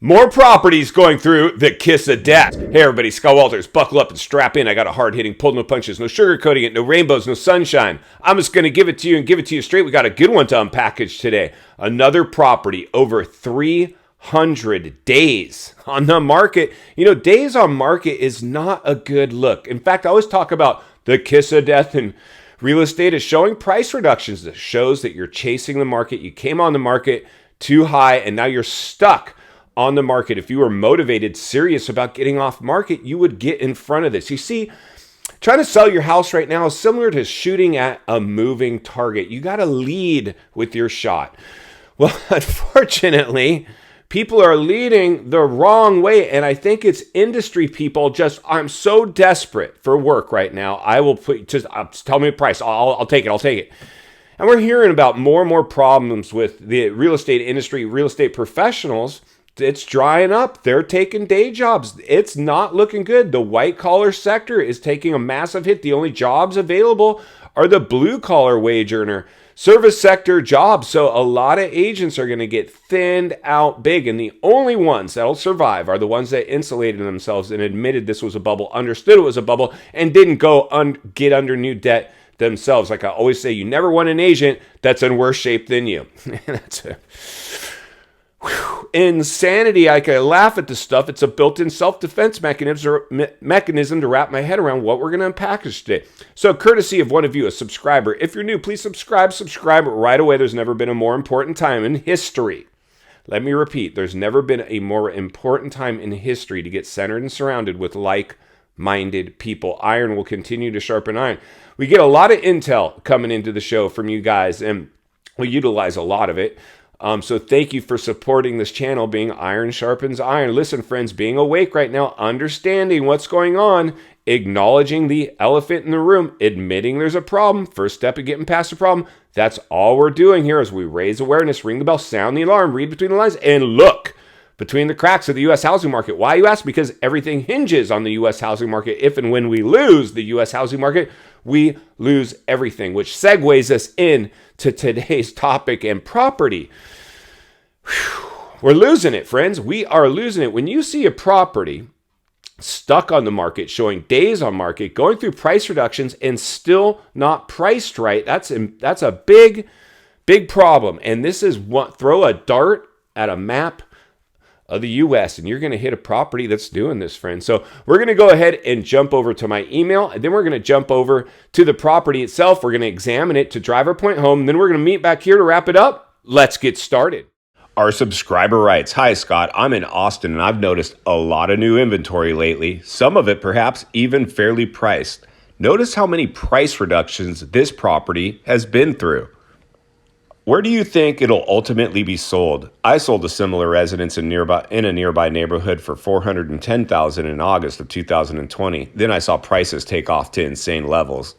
More properties going through the kiss of death. Hey everybody, Scott Walters. Buckle up and strap in. I got a hard-hitting, pull no punches, no sugarcoating it, no rainbows, no sunshine. I'm just going to give it to you and give it to you straight. We got a good one to unpackage today. Another property over 300 days on the market. You know, days on market is not a good look. In fact, I always talk about the kiss of death, and real estate is showing price reductions. That shows that you're chasing the market. You came on the market too high and now you're stuck on the market. If you were motivated, serious about getting off market, you would get in front of this. You see, trying to sell your house right now is similar to shooting at a moving target. You got to lead with your shot. Well, unfortunately, people are leading the wrong way. And I think it's industry people just, I'm so desperate for work right now. I will put, just tell me the price. I'll take it. And we're hearing about more and more problems with the real estate industry, real estate professionals. It's drying up. They're taking day jobs. It's not looking good. The white collar sector is taking a massive hit. The only jobs available are the blue collar wage earner service sector jobs. So a lot of agents are going to get thinned out big. And the only ones that'll survive are the ones that insulated themselves and admitted this was a bubble, understood it was a bubble, and didn't go get under new debt themselves. Like I always say, you never want an agent that's in worse shape than you. That's it. Insanity. I can laugh at this stuff. It's a built-in self-defense mechanism to wrap my head around what we're going to unpackage today. So courtesy of one of you, a subscriber, if you're new, please subscribe right away. There's never been a more important time in history. Let me repeat, there's never been a more important time in history to get centered and surrounded with like-minded people. Iron will continue to sharpen iron. We get a lot of intel coming into the show from you guys, and we utilize a lot of it. So thank you for supporting this channel, being iron sharpens iron. Listen, friends, being awake right now, understanding what's going on, acknowledging the elephant in the room, admitting there's a problem, first step of getting past the problem. That's all we're doing here as we raise awareness, ring the bell, sound the alarm, read between the lines, and look between the cracks of the U.S. housing market. Why, you ask? Because everything hinges on the U.S. housing market. If and when we lose the U.S. housing market, we lose everything, which segues us in to today's topic and property. We're losing it, friends. We are losing it. When you see a property stuck on the market, showing days on market, going through price reductions and still not priced right, that's a big problem. And this is what, throw a dart at a map of the U.S. and you're going to hit a property that's doing this, friends. So we're going to go ahead and jump over to my email, and then we're going to jump over to the property itself. We're going to examine it to drive our point home. And then we're going to meet back here to wrap it up. Let's get started. Our subscriber writes, "Hi, Scott. I'm in Austin, and I've noticed a lot of new inventory lately, some of it perhaps even fairly priced. Notice how many price reductions this property has been through. Where do you think it'll ultimately be sold? I sold a similar residence in a nearby neighborhood for $410,000 in August of 2020. Then I saw prices take off to insane levels.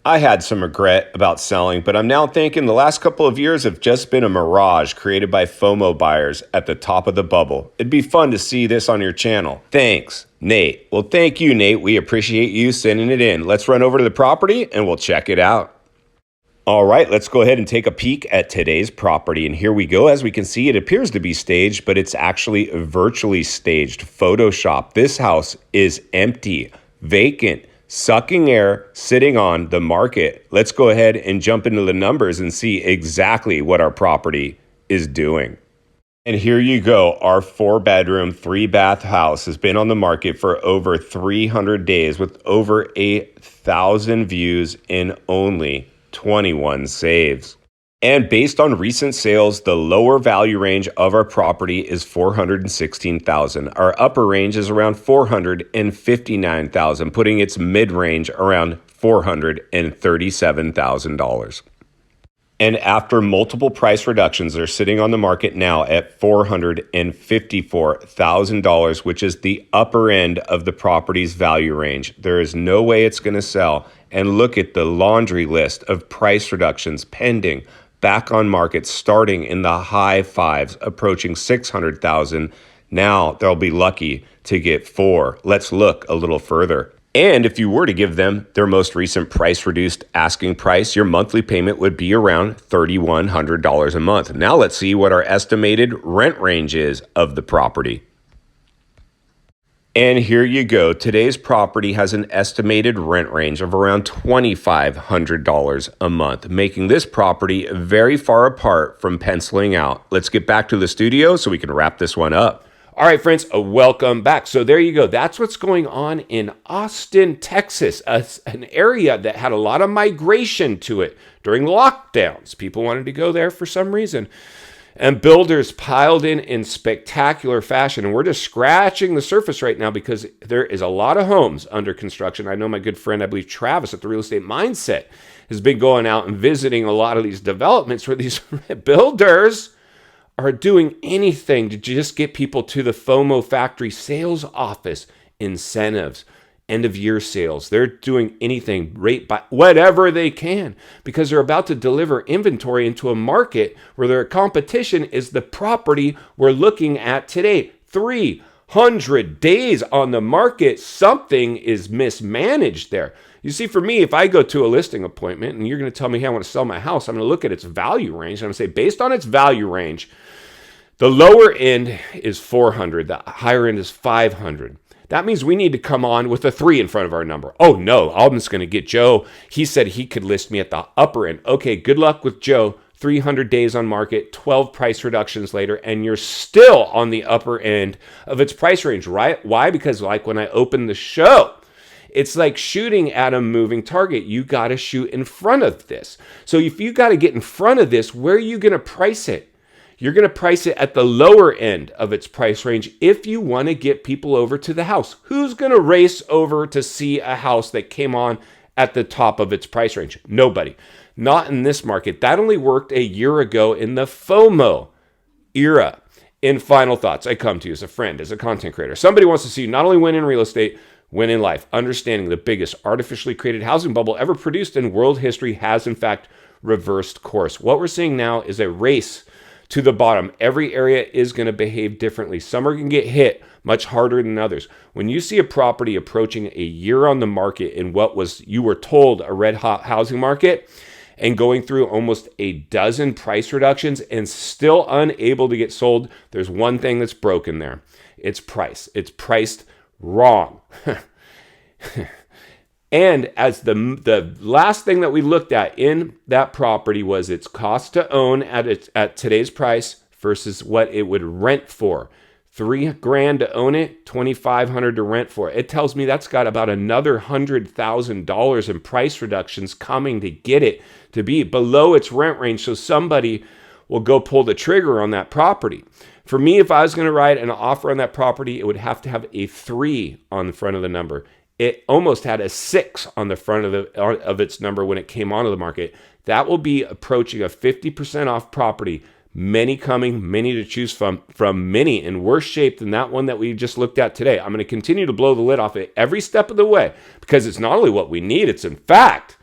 I had some regret about selling, but I'm now thinking the last couple of years have just been a mirage created by FOMO buyers at the top of the bubble. It'd be fun to see this on your channel. Thanks, Nate." Well, thank you, Nate. We appreciate you sending it in. Let's run over to the property and we'll check it out. All right, let's go ahead and take a peek at today's property. And here we go. As we can see, it appears to be staged, but it's actually virtually staged. Photoshop. This house is empty, vacant, sucking air, sitting on the market. Let's go ahead and jump into the numbers and see exactly what our property is doing. And here you go. Our 4-bedroom, 3-bath house has been on the market for over 300 days with over 8,000 views in only 21 saves. And based on recent sales, the lower value range of our property is $416,000. Our upper range is around $459,000, putting its mid-range around $437,000. And after multiple price reductions, they're sitting on the market now at $454,000, which is the upper end of the property's value range. There is no way it's going to sell. And look at the laundry list of price reductions pending, back on market, starting in the high fives, approaching $600,000. Now they'll be lucky to get 4. Let's look a little further. And if you were to give them their most recent price reduced asking price, your monthly payment would be around $3,100 a month. Now let's see what our estimated rent range is of the property. And here you go. Today's property has an estimated rent range of around $2,500 a month, making this property very far apart from penciling out. Let's get back to the studio so we can wrap this one up. All right, friends, welcome back. So there you go. That's what's going on in Austin, Texas, an area that had a lot of migration to it during lockdowns. People wanted to go there for some reason. And builders piled in spectacular fashion. And we're just scratching the surface right now because there is a lot of homes under construction. I know my good friend, I believe Travis at the Real Estate Mindset, has been going out and visiting a lot of these developments where these builders are doing anything to just get people to the FOMO factory sales office, incentives, end of year sales. They're doing anything, rate by whatever they can, because they're about to deliver inventory into a market where their competition is the property we're looking at today. 300 days on the market. Something is mismanaged there. You see, for me, if I go to a listing appointment and you're going to tell me, hey, I want to sell my house, I'm going to look at its value range. And I'm going to say, based on its value range, the lower end is 400. The higher end is 500. That means we need to come on with a 3 in front of our number. Oh, no, I'm just going to get Joe. He said he could list me at the upper end. Okay, good luck with Joe. 300 days on market, 12 price reductions later, and you're still on the upper end of its price range, right? Why? Because like when I opened the show, it's like shooting at a moving target. You got to shoot in front of this. So if you got to get in front of this, where are you going to price it? You're going to price it at the lower end of its price range if you want to get people over to the house. Who's going to race over to see a house that came on at the top of its price range? Nobody. Not in this market. That only worked a year ago in the FOMO era. In final thoughts, I come to you as a friend, as a content creator. Somebody wants to see you not only win in real estate, win in life. Understanding the biggest artificially created housing bubble ever produced in world history has, in fact, reversed course. What we're seeing now is a race to the bottom. Every area is going to behave differently. Some are going to get hit much harder than others. When you see a property approaching a year on the market in what was, you were told, a red hot housing market, and going through almost a dozen price reductions and still unable to get sold, there's one thing that's broken there. It's price. It's priced wrong. And as the last thing that we looked at in that property was its cost to own at today's price versus what it would rent for. $3,000 to own it, $2,500 to rent for it. It tells me that's got about another $100,000 in price reductions coming to get it to be below its rent range. So somebody will go pull the trigger on that property. For me, if I was going to write an offer on that property, it would have to have a 3 on the front of the number. It almost had a 6 on the front of its number when it came onto the market. That will be approaching a 50% off property. Many coming, many to choose from many in worse shape than that one that we just looked at today. I'm going to continue to blow the lid off it every step of the way because it's not only what we need, it's in fact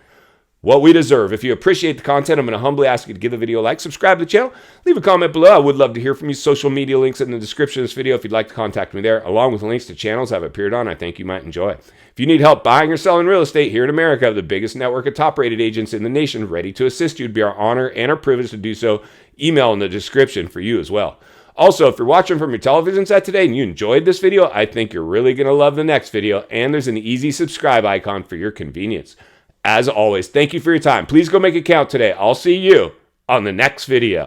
what we deserve. If you appreciate the content, I'm going to humbly ask you to give the video a like, subscribe to the channel, leave a comment below. I would love to hear from you. Social media links in the description of this video if you'd like to contact me there, along with links to channels I've appeared on I think you might enjoy. If you need help buying or selling real estate here in America, I have the biggest network of top-rated agents in the nation ready to assist you. It'd be our honor and our privilege to do so. Email in the description for you as well. Also, if you're watching from your television set today and you enjoyed this video, I think you're really going to love the next video, and there's an easy subscribe icon for your convenience. As always, thank you for your time. Please go make it count today. I'll see you on the next video.